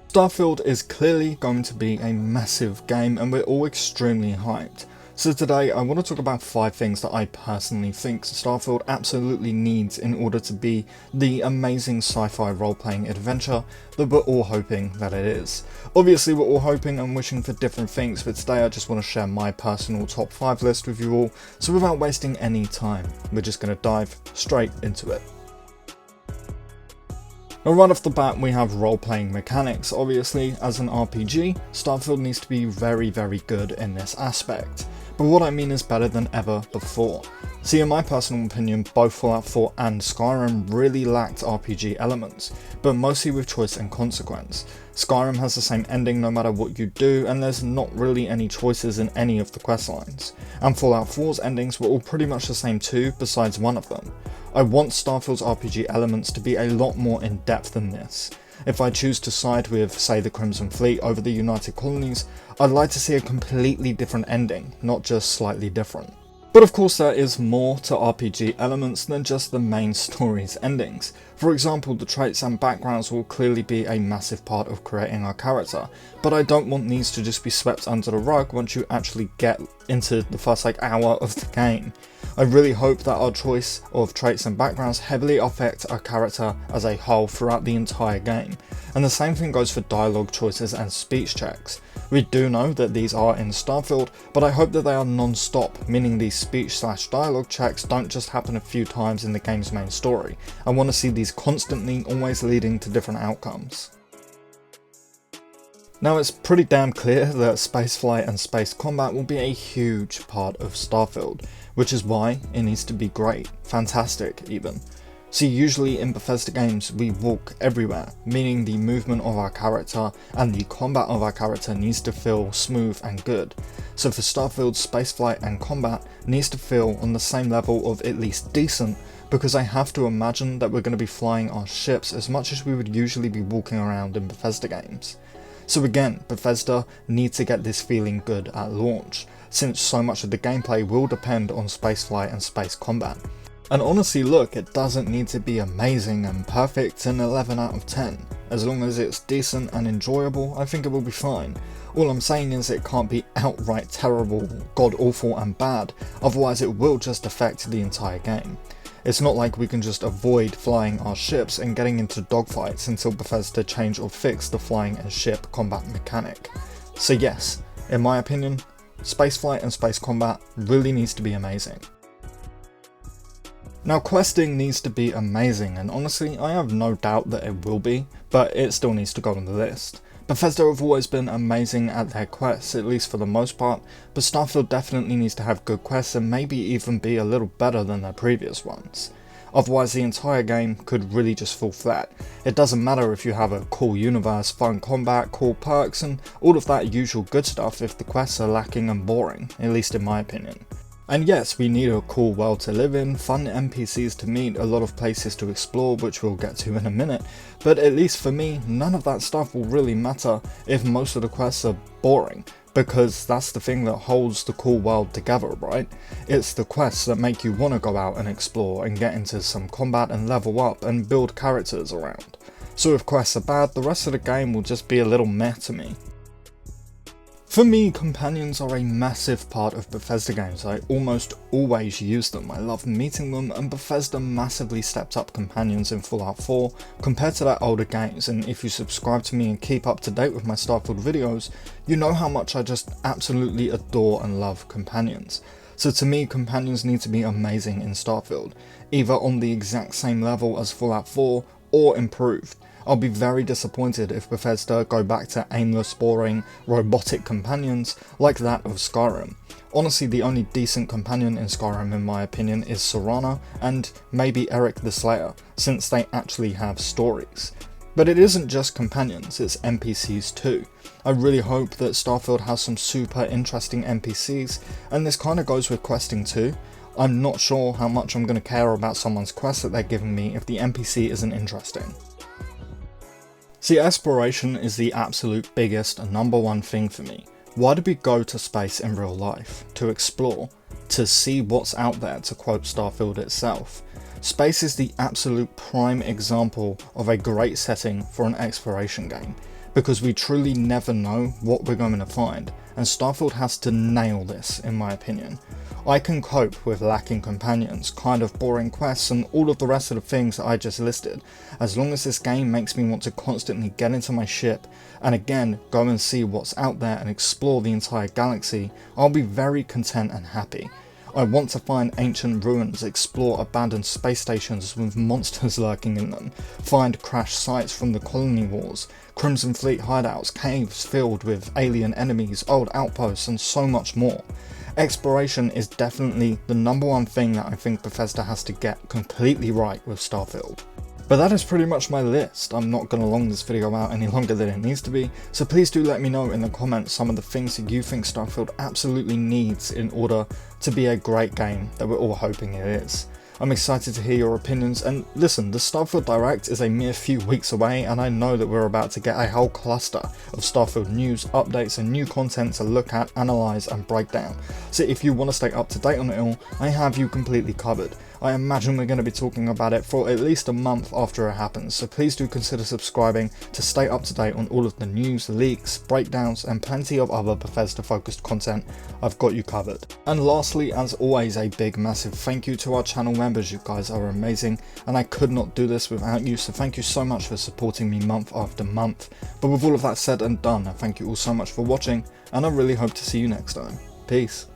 Starfield is clearly going to be a massive game and we're all extremely hyped. So today I want to talk about 5 things that I personally think Starfield absolutely needs in order to be the amazing sci-fi role-playing adventure that we're all hoping that it is. Obviously we're all hoping and wishing for different things, but today I just want to share my personal top 5 list with you all, so without wasting any time, we're just going to dive straight into it. Now right off the bat we have role-playing mechanics. Obviously as an RPG, Starfield needs to be very good in this aspect. But what I mean is better than ever before. See, in my personal opinion, both Fallout 4 and Skyrim really lacked RPG elements, but mostly with choice and consequence. Skyrim has the same ending no matter what you do, and there's not really any choices in any of the questlines. And Fallout 4's endings were all pretty much the same too, besides one of them. I want Starfield's RPG elements to be a lot more in depth than this. If I choose to side with, say, the Crimson Fleet over the United Colonies, I'd like to see a completely different ending, not just slightly different. But of course there is more to RPG elements than just the main story's endings. For example, the traits and backgrounds will clearly be a massive part of creating our character, but I don't want these to just be swept under the rug once you actually get into the first hour of the game. I really hope that our choice of traits and backgrounds heavily affect our character as a whole throughout the entire game, and the same thing goes for dialogue choices and speech checks. We do know that these are in Starfield, but I hope that they are non-stop, meaning these speech/dialogue checks don't just happen a few times in the game's main story. I want to see these constantly, always leading to different outcomes. Now it's pretty damn clear that spaceflight and space combat will be a huge part of Starfield, which is why it needs to be great, fantastic even. See, usually in Bethesda games we walk everywhere, meaning the movement of our character and the combat of our character needs to feel smooth and good. So for Starfield, spaceflight and combat needs to feel on the same level of at least decent, because I have to imagine that we're going to be flying our ships as much as we would usually be walking around in Bethesda games. So again, Bethesda need to get this feeling good at launch, since so much of the gameplay will depend on spaceflight and space combat. And honestly look, it doesn't need to be amazing and perfect and 11 out of 10. As long as it's decent and enjoyable, I think it will be fine. All I'm saying is it can't be outright terrible, god awful and bad, otherwise it will just affect the entire game. It's not like we can just avoid flying our ships and getting into dogfights until Bethesda change or fix the flying and ship combat mechanic. So yes, in my opinion, spaceflight and space combat really needs to be amazing. Now questing needs to be amazing, and honestly I have no doubt that it will be, but it still needs to go on the list. Bethesda have always been amazing at their quests, at least for the most part, but Starfield definitely needs to have good quests and maybe even be a little better than their previous ones. Otherwise the entire game could really just fall flat. It doesn't matter if you have a cool universe, fun combat, cool perks and all of that usual good stuff if the quests are lacking and boring, at least in my opinion. And yes, we need a cool world to live in, fun NPCs to meet, a lot of places to explore, which we'll get to in a minute, but at least for me, none of that stuff will really matter if most of the quests are boring, because that's the thing that holds the cool world together, right? It's the quests that make you want to go out and explore and get into some combat and level up and build characters around. So if quests are bad, the rest of the game will just be a little meh to me. For me, companions are a massive part of Bethesda games. I almost always use them. I love meeting them, and Bethesda massively stepped up companions in Fallout 4 compared to their older games, and if you subscribe to me and keep up to date with my Starfield videos, you know how much I just absolutely adore and love companions. So to me, companions need to be amazing in Starfield, either on the exact same level as Fallout 4 or improved. I'll be very disappointed if Bethesda go back to aimless, boring, robotic companions like that of Skyrim. Honestly, the only decent companion in Skyrim in my opinion is Serana and maybe Eric the Slayer, since they actually have stories. But it isn't just companions, it's NPCs too. I really hope that Starfield has some super interesting NPCs, and this kinda goes with questing too. I'm not sure how much I'm gonna care about someone's quest that they're giving me if the NPC isn't interesting. See, exploration is the absolute biggest and number one thing for me. Why do we go to space in real life? To explore, to see what's out there, to quote Starfield itself. Space is the absolute prime example of a great setting for an exploration game, because we truly never know what we're going to find, and Starfield has to nail this in my opinion. I can cope with lacking companions, kind of boring quests and all of the rest of the things that I just listed, as long as this game makes me want to constantly get into my ship and again go and see what's out there and explore the entire galaxy. I'll be very content and happy. I want to find ancient ruins, explore abandoned space stations with monsters lurking in them, find crashed sites from the colony wars, Crimson Fleet hideouts, caves filled with alien enemies, old outposts and so much more. Exploration is definitely the #1 thing that I think Bethesda has to get completely right with Starfield. But that is pretty much my list. I'm not going to long this video out any longer than it needs to be, so please do let me know in the comments some of the things that you think Starfield absolutely needs in order to be a great game that we're all hoping it is. I'm excited to hear your opinions, and listen, the Starfield Direct is a mere few weeks away, and I know that we're about to get a whole cluster of Starfield news, updates and new content to look at, analyse and break down. So if you want to stay up to date on it all, I have you completely covered. I imagine we're going to be talking about it for at least a month after it happens, so please do consider subscribing to stay up to date on all of the news, leaks, breakdowns and plenty of other Bethesda focused content. I've got you covered. And lastly, as always, a big massive thank you to our channel members. You guys are amazing and I could not do this without you, so thank you so much for supporting me month after month. But with all of that said and done, I thank you all so much for watching and I really hope to see you next time. Peace.